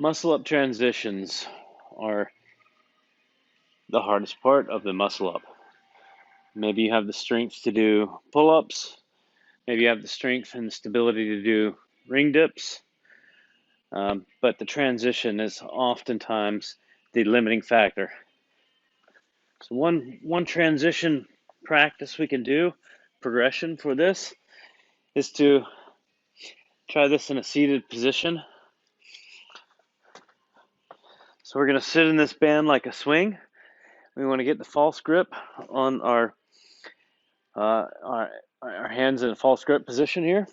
Muscle up transitions are the hardest part of the muscle up. Maybe you have the strength to do pull-ups. Maybe you have the strength and the stability to do ring dips. But the transition is oftentimes the limiting factor. So one transition practice we can do, progression for this, is to try this in a seated position. So we're going to sit in this band like a swing. We want to get the false grip on our hands in a false grip position here.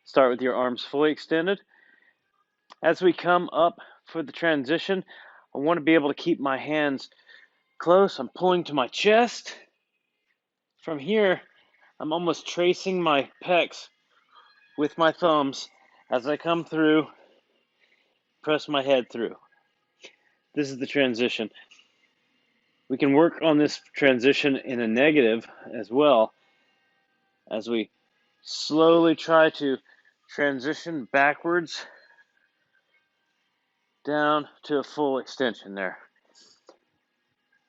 Start with your arms fully extended. As we come up for the transition, I want to be able to keep my hands close. I'm pulling to my chest. From here, I'm almost tracing my pecs with my thumbs as I come through, press my head through. This is the transition. We can work on this transition in a negative as well, as we slowly try to transition backwards down to a full extension there.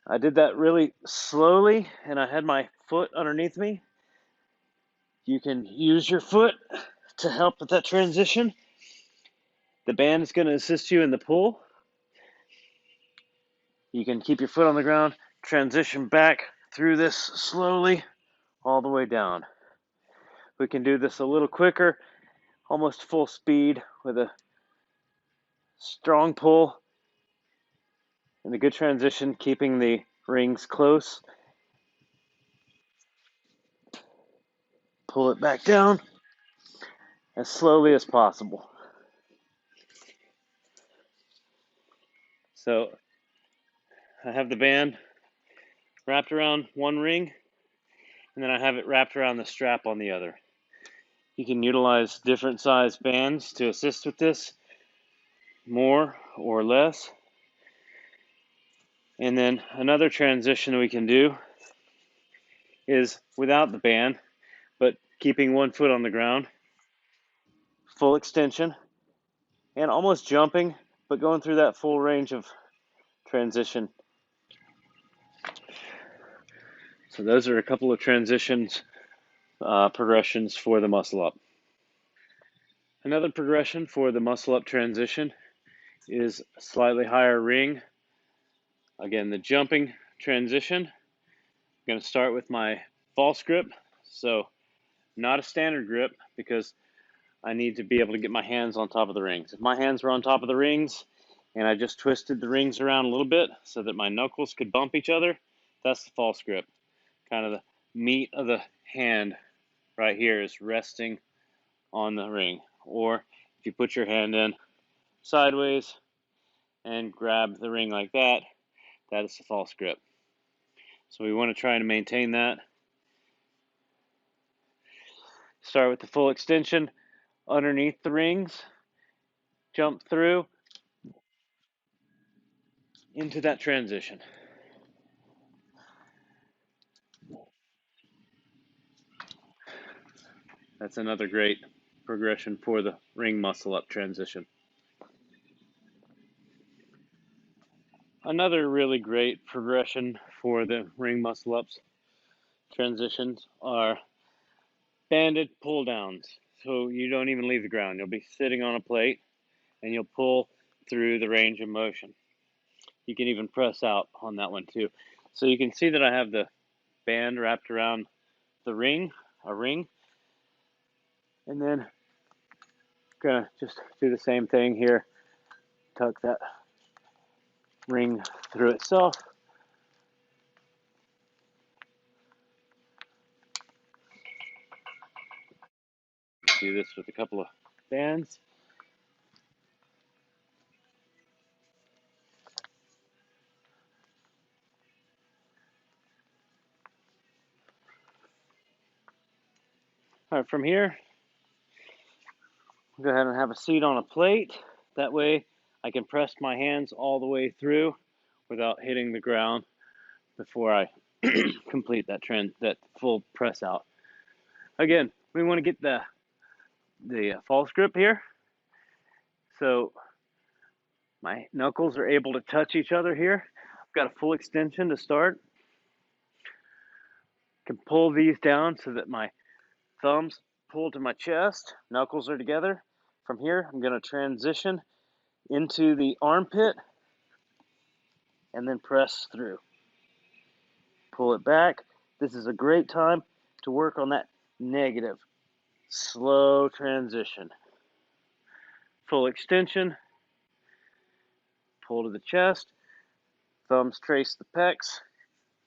I did that really slowly, and I had my foot underneath me. You can use your foot to help with that transition. The band is going to assist you in the pull. You can keep your foot on the ground, transition back through this slowly all the way down. We can do this a little quicker, almost full speed with a strong pull and a good transition, keeping the rings close. Pull it back down as slowly as possible. So I have the band wrapped around one ring, and then I have it wrapped around the strap on the other. You can utilize different size bands to assist with this, more or less. And then another transition we can do is without the band, but keeping one foot on the ground, full extension, and almost jumping, but going through that full range of transition. So those are a couple of transitions, progressions for the muscle up. Another progression for the muscle up transition is a slightly higher ring. Again, the jumping transition. I'm going to start with my false grip. So not a standard grip, because I need to be able to get my hands on top of the rings. If my hands were on top of the rings and I just twisted the rings around a little bit so that my knuckles could bump each other, that's the false grip. Kind of the meat of the hand right here is resting on the ring. Or if you put your hand in sideways and grab the ring like that, that is the false grip. So we want to try to maintain that. Start with the full extension underneath the rings, jump through into that transition. That's another great progression for the ring muscle up transition. Another really great progression for the ring muscle ups transitions are banded pull downs. So you don't even leave the ground. You'll be sitting on a plate and you'll pull through the range of motion. You can even press out on that one too. So you can see that I have the band wrapped around the ring, a ring, and then gonna just do the same thing here. Tuck that ring through itself. Do this with a couple of bands. All right, from here, go ahead and have a seat on a plate. That way I can press my hands all the way through without hitting the ground before I complete that full press out. Again, we want to get the false grip here. So My knuckles are able to touch each other here. I've got a full extension to start. Can pull these down so that my thumbs pull to my chest. Knuckles are together. From here, I'm going to transition into the armpit and then press through. Pull it back. This is a great time to work on that negative, slow transition. Full extension, pull to the chest, thumbs trace the pecs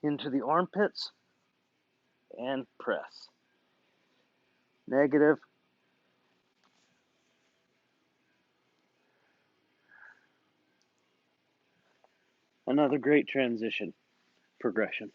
into the armpits, and press. Negative. Another great transition progression.